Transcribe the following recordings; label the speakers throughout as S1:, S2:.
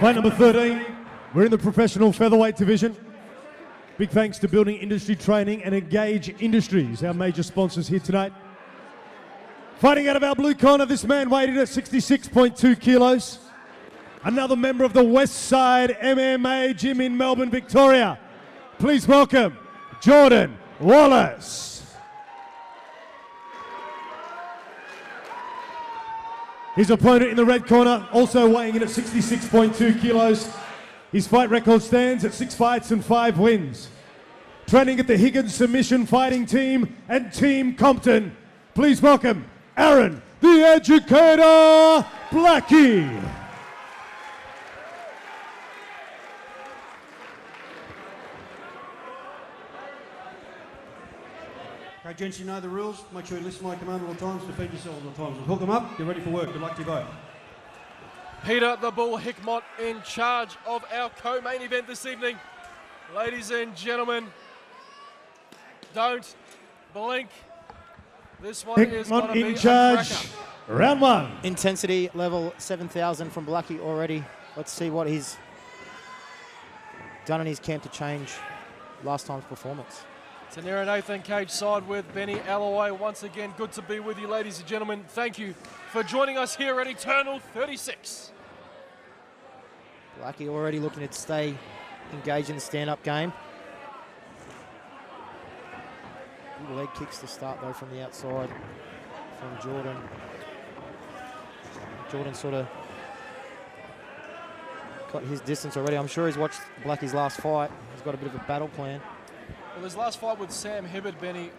S1: Fight number 13, we're in the professional featherweight division. Big thanks to Building Industry Training and Engage Industries, our major sponsors here tonight. Fighting out of our blue corner, this man weighed in at 66.2 kilos. Another member of the West Side MMA gym in Melbourne, Victoria. Please welcome Jordan Wallace. His opponent in the red corner, also weighing in at 66.2 kilos. His fight record stands at 6 fights and 5 wins. Training at the Higgins Submission Fighting Team and Team Compton. Please welcome Aaron, the Educator Blackie.
S2: Okay, gents, you know the rules. Make sure you listen to my command at all times, defend yourself at all times. Hook them up, get ready for work. Good luck to you both.
S3: Peter the Bull Hickmott in charge of our co-main event this evening. Ladies and gentlemen, don't blink. This one is going to be
S1: in charge. Round one.
S4: Intensity level 7,000 from Blackie already. Let's see what he's done in his camp to change last time's performance.
S3: Tanira Nathan cage side with Benny Alloway. Once again, good to be with you, ladies and gentlemen. Thank you for joining us here at Eternal 36.
S4: Blackie already looking to stay engaged in the stand-up game. Good leg kicks to start though from the outside from Jordan. Jordan sort of got his distance already. I'm sure he's watched Blackie's last fight. He's got a bit of a battle plan.
S3: Well, his last fight with Sam Hibbard, Benny,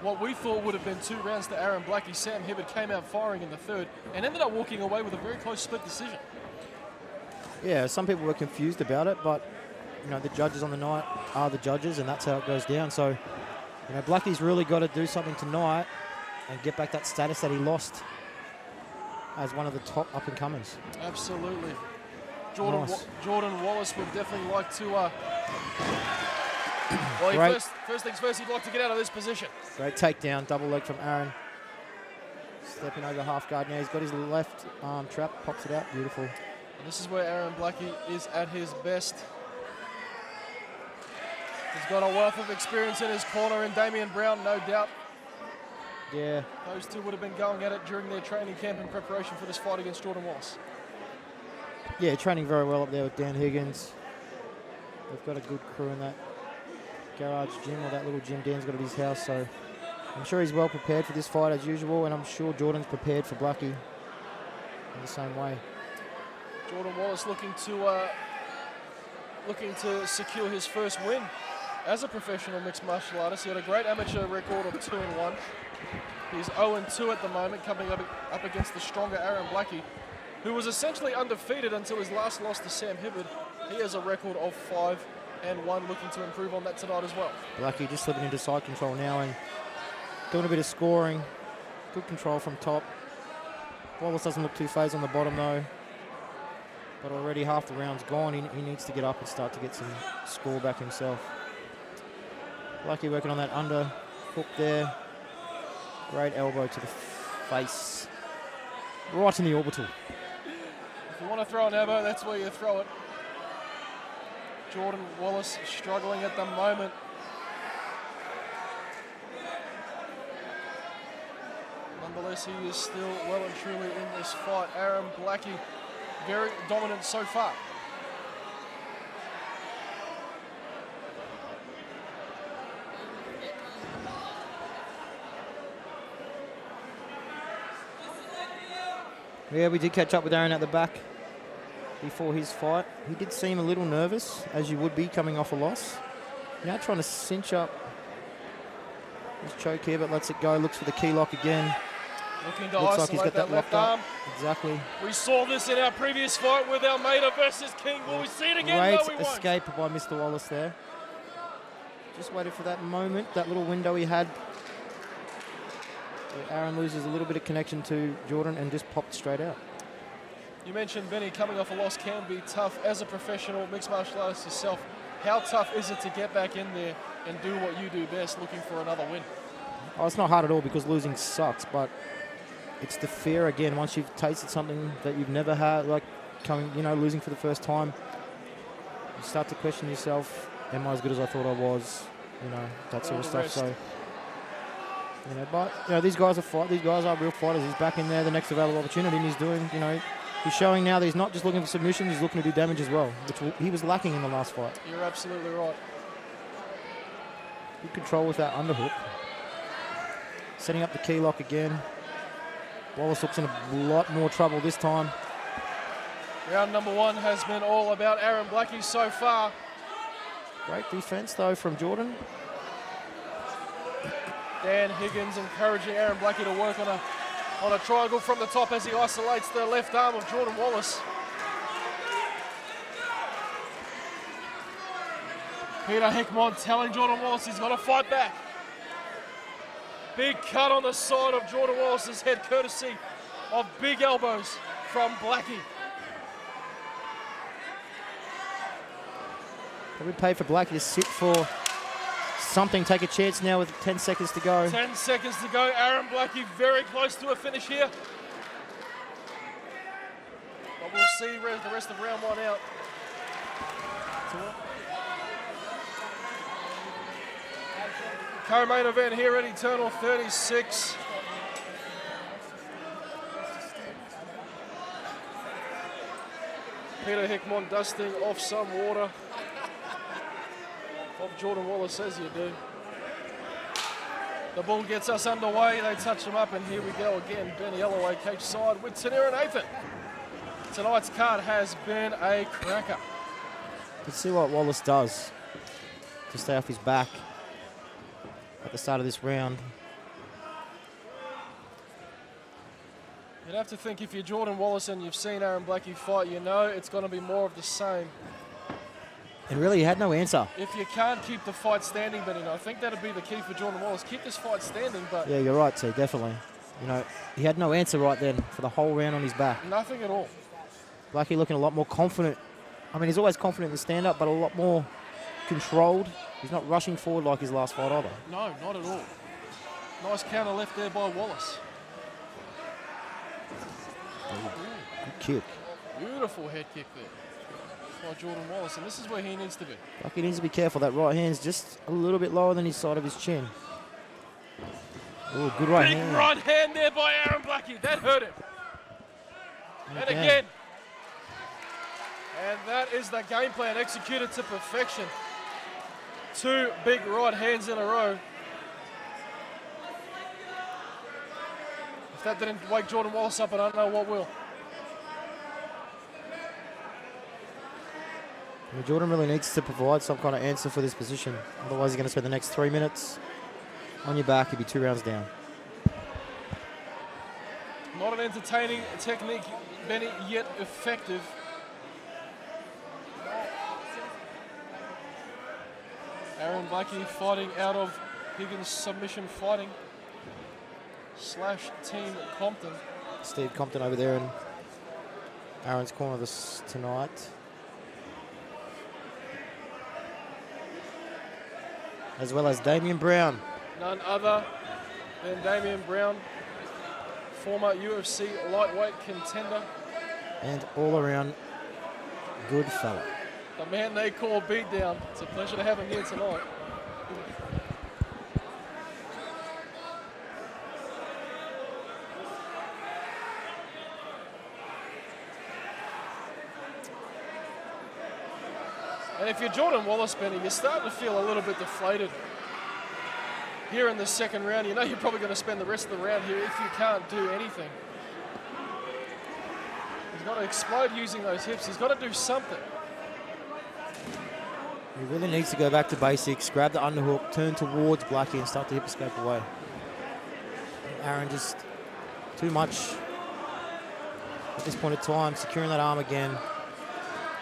S3: what we thought would have been 2 rounds to Aaron Blackie, Sam Hibbard came out firing in the third and ended up walking away with a very close split decision.
S4: Yeah, some people were confused about it, but you know the judges on the night are the judges, and that's how it goes down. So, you know, Blackie's really got to do something tonight and get back that status that he lost as one of the top up-and-comers.
S3: Absolutely. Jordan,
S4: Nice.
S3: Jordan Wallace would definitely like to... well, first things first, he'd like to get out of this position.
S4: Great takedown, double leg from Aaron. Stepping over half guard now. He's got his left arm trap, pops it out, beautiful.
S3: And this is where Aaron Blackie is at his best. He's got a wealth of experience in his corner in Damian Brown, no doubt.
S4: Yeah.
S3: Those two would have been going at it during their training camp in preparation for this fight against Jordan Wallace.
S4: Yeah, training very well up there with Dan Higgins. They've got a good crew in that garage gym, or that little gym Dan's got at his house, so I'm sure he's well prepared for this fight as usual, and I'm sure Jordan's prepared for Blackie in the same way.
S3: Jordan Wallace looking to secure his first win as a professional mixed martial artist. He had a great amateur record of 2-1. He's 0-2 at the moment, coming up against the stronger Aaron Blackie, who was essentially undefeated until his last loss to Sam Hibbard. He has a record of 5-1, looking to improve on that tonight as well.
S4: Blackie just slipping into side control now and doing a bit of scoring. Good control from top. Wallace doesn't look too phased on the bottom though. But already half the round's gone. He needs to get up and start to get some score back himself. Blackie working on that under hook there. Great elbow to the face. Right in the orbital.
S3: If you want to throw an elbow, that's where you throw it. Jordan Wallace struggling at the moment. Nonetheless, he is still well and truly in this fight. Aaron Blackie, very dominant so far.
S4: Yeah, we did catch up with Aaron at the back before his fight. He did seem a little nervous, as you would be coming off a loss. Now trying to cinch up his choke here, but lets it go. Looks for the key lock again.
S3: Looking to
S4: Looks
S3: isolate
S4: like he's got that
S3: left
S4: locked
S3: arm.
S4: up. Exactly.
S3: We saw this in our previous fight with Almeida versus King. Will we see it again? No, we
S4: Great
S3: won't.
S4: escape by Mr. Wallace there. Just waited for that moment, that little window he had. Aaron loses a little bit of connection to Jordan and just popped straight out.
S3: You mentioned, Benny, coming off a loss can be tough. As a professional mixed martial artist yourself, how tough is it to get back in there and do what you do best, looking for another win?
S4: Oh, it's not hard at all because losing sucks, but it's the fear again. Once you've tasted something that you've never had, like losing for the first time, you start to question yourself, am I as good as I thought I was? That sort of stuff. So, but these guys are real fighters. He's back in there, the next available opportunity, and he's doing, he's showing now that he's not just looking for submissions, he's looking to do damage as well, which he was lacking in the last fight.
S3: You're absolutely right.
S4: Good control with that underhook. Setting up the key lock again. Wallace looks in a lot more trouble this time.
S3: Round number 1 has been all about Aaron Blackie so far.
S4: Great defense, though, from Jordan.
S3: Dan Higgins encouraging Aaron Blackie to work on a triangle from the top as he isolates the left arm of Jordan Wallace. Peter Hickmont telling Jordan Wallace he's got to fight back. Big cut on the side of Jordan Wallace's head, courtesy of big elbows from Blackie.
S4: Probably paid for Blackie to sit for something, take a chance now with 10 seconds to go.
S3: 10 seconds to go. Aaron Blackie very close to a finish here. But we'll see the rest of round 1 out. Co-main event here at Eternal 36. Peter Hickmont dusting off some water of Jordan Wallace, as you do. The ball gets us underway. They touch him up, and here we go again. Benny Ellaway cage side with Tanira Nathan. Tonight's card has been a cracker.
S4: Let's see what Wallace does to stay off his back at the start of this round.
S3: You'd have to think if you're Jordan Wallace and you've seen Aaron Blackie fight, you know it's going to be more of the same.
S4: And really, he had no answer.
S3: If you can't keep the fight standing, Benny, I think that'd be the key for Jordan Wallace. Keep this fight standing, but...
S4: Yeah, you're right, T, definitely. He had no answer right then for the whole round on his back.
S3: Nothing at all.
S4: Blackie looking a lot more confident. I mean, he's always confident in the stand-up, but a lot more controlled. He's not rushing forward like his last fight either.
S3: No, not at all. Nice counter left there by Wallace.
S4: Good kick.
S3: Beautiful head kick there by Jordan Wallace, and this is where he needs to be.
S4: Blackie needs to be careful. That right hand's just a little bit lower than his side of his chin. Oh, good right
S3: Big
S4: hand.
S3: right hand there by Aaron Blackie. That hurt him. And again. And that is the game plan executed to perfection. 2 big right hands in a row. If that didn't wake Jordan Wallace up, I don't know what will.
S4: Well, Jordan really needs to provide some kind of answer for this position. Otherwise, he's going to spend the next 3 minutes on your back. He'll be 2 rounds down.
S3: Not an entertaining technique, Benny, yet effective. Aaron Blackie fighting out of Higgins submission fighting / Team Compton.
S4: Steve Compton over there in Aaron's corner tonight. As well as Damian Brown.
S3: None other than Damian Brown, former UFC lightweight contender.
S4: And all around good fella.
S3: The man they call Beatdown. It's a pleasure to have him here tonight. And if you're Jordan Wallace, Benny, you're starting to feel a little bit deflated here in the second round. You know you're probably going to spend the rest of the round here if you can't do anything. He's got to explode using those hips. He's got to do something.
S4: He really needs to go back to basics, grab the underhook, turn towards Blackie and start to hip escape away. Aaron just too much at this point in time, securing that arm again.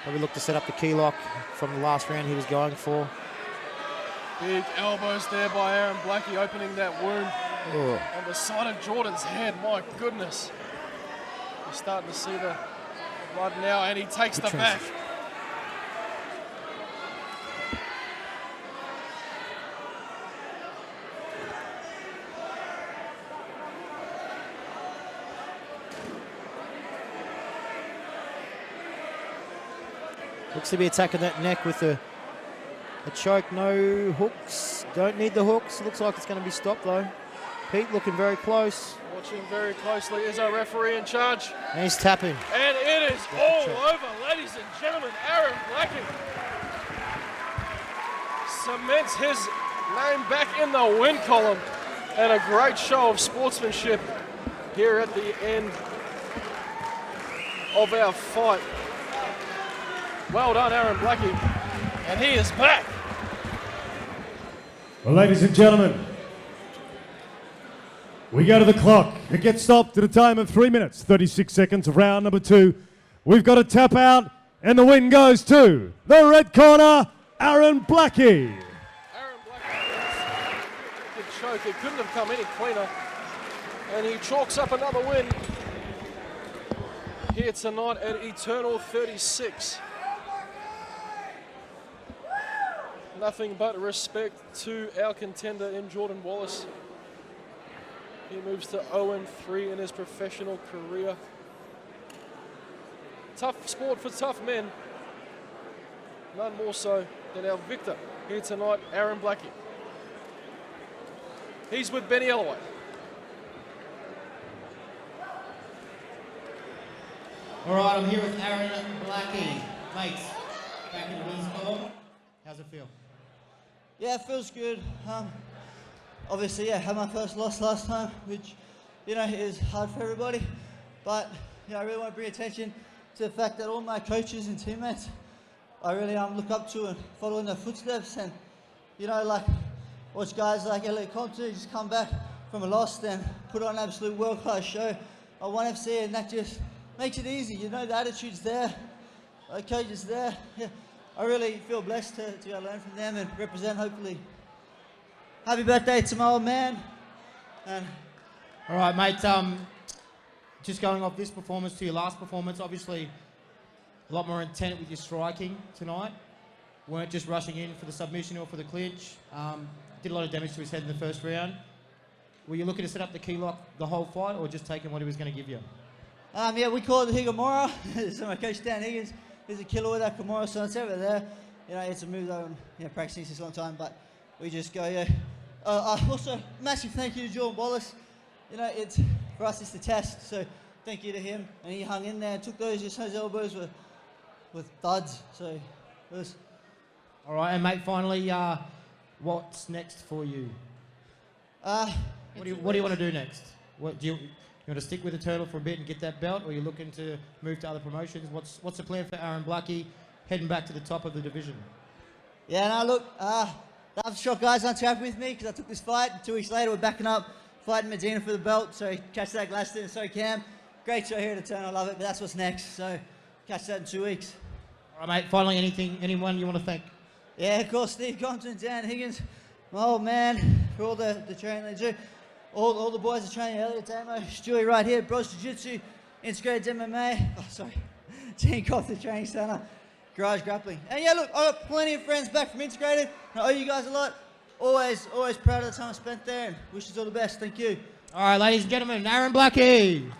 S4: Probably look to set up the key lock from the last round he was going for.
S3: Big elbows there by Aaron Blackie, opening that wound on the side of Jordan's head. My goodness. You're starting to see the blood now, and he takes the back.
S4: Looks to be attacking that neck with a choke. No hooks. Don't need the hooks. Looks like it's going to be stopped though. Pete looking very close.
S3: Watching very closely is our referee in charge.
S4: And he's tapping.
S3: And it is all over, ladies and gentlemen. Aaron Blackie cements his name back in the win column. And a great show of sportsmanship here at the end of our fight. Well done, Aaron Blackie. And he is back.
S1: Well, ladies and gentlemen, we go to the clock. It gets stopped at a time of 3 minutes, 36 seconds of round number 2. We've got a tap out, and the win goes to the red corner, Aaron Blackie.
S3: Aaron Blackie, good choke. It couldn't have come any cleaner. And he chalks up another win here tonight at Eternal 36. Nothing but respect to our contender in Jordan Wallace. He moves to 0-3 in his professional career. Tough sport for tough men. None more so than our victor here tonight, Aaron Blackie. He's with Benny Ellaway.
S5: All right, I'm here with Aaron Blackie. Mates, back in the wins column. How's it feel?
S6: Yeah, it feels good. Obviously, yeah, had my first loss last time, which, you know, is hard for everybody. But, you know, I really want to bring attention to the fact that all my coaches and teammates, I really look up to and follow in their footsteps. And, you know, like, watch guys like Elliot Compton just come back from a loss and put on an absolute world-class show at 1FC, and that just makes it easy. You know, the attitude's there, the coach is there. Yeah, I really feel blessed to learn from them and represent, hopefully. Happy birthday to my old man. And
S5: All right, mate. Just going off this performance to your last performance, obviously a lot more intent with your striking tonight. Weren't just rushing in for the submission or for the clinch. Did a lot of damage to his head in the first round. Were you looking to set up the key lock the whole fight, or just taking what he was going to give you?
S6: yeah, we call it the Higamora. So my coach Dan Higgins is a killer with that Kimura, so it's over there. You know, it's a move that I've practicing since a long time, but we just go, yeah. Also, massive thank you to Jordan Wallace. You know, for us, it's the test, so thank you to him. And he hung in there and took those elbows with thuds, so it was...
S5: All right, and mate, finally, what's next for you? What do you want to do next? What do you want to stick with Eternal for a bit and get that belt, or are you looking to move to other promotions? What's the plan for Aaron Blackie heading back to the top of the division?
S6: Yeah, no, look, the shot guys aren't too happy with me because I took this fight. 2 weeks later, we're backing up, fighting Medina for the belt. So catch that Glaston and so Cam. Great show here at Eternal, I love it, but that's what's next. So catch that in 2 weeks.
S5: All right, mate, finally, anyone you want to thank?
S6: Yeah, of course, Steve Compton, Dan Higgins, my old man, for all the training they do. All the boys are training, Elliot Damo, Stewie right here, Bros Jiu-Jitsu, Integrated MMA, Team Compton Training Center, Garage Grappling. And yeah, look, I've got plenty of friends back from Integrated, and I owe you guys a lot. Always proud of the time I spent there, and wish you all the best. Thank you.
S5: All right, ladies and gentlemen, Aaron Blackie.